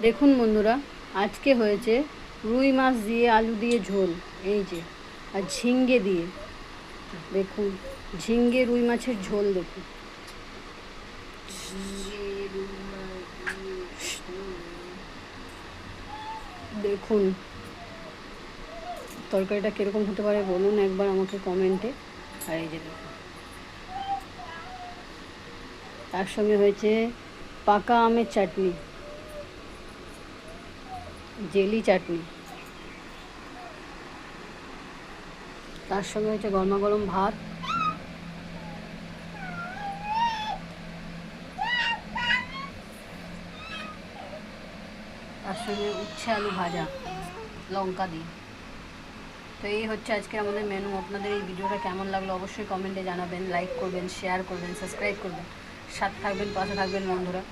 দেখুন বন্ধুরা, আজকে হয়েছে রুই মাছ দিয়ে আলু দিয়ে ঝোল, এই যে, আর ঝিঙ্গে দিয়ে। দেখুন, ঝিঙ্গে রুই মাছের ঝোল দেখুন। দেখুন তরকারিটা কীরকম হতে পারে বলুন একবার আমাকে কমেন্টে। আর এই যে দেখুন, তার সঙ্গে হয়েছে পাকা আমের চাটনি, জেলি চাটনি, তার সঙ্গে হচ্ছে গরমা গরম ভাত, তার সঙ্গে উচ্ছে আলু ভাজা লঙ্কা দিয়ে। তো এই হচ্ছে আজকে আমাদের মেনু। আপনাদের এই ভিডিওটা কেমন লাগলো অবশ্যই কমেন্টে জানাবেন, লাইক করবেন, শেয়ার করবেন, সাবস্ক্রাইব করবেন, সাথে থাকবেন, পাশে থাকবেন বন্ধুরা।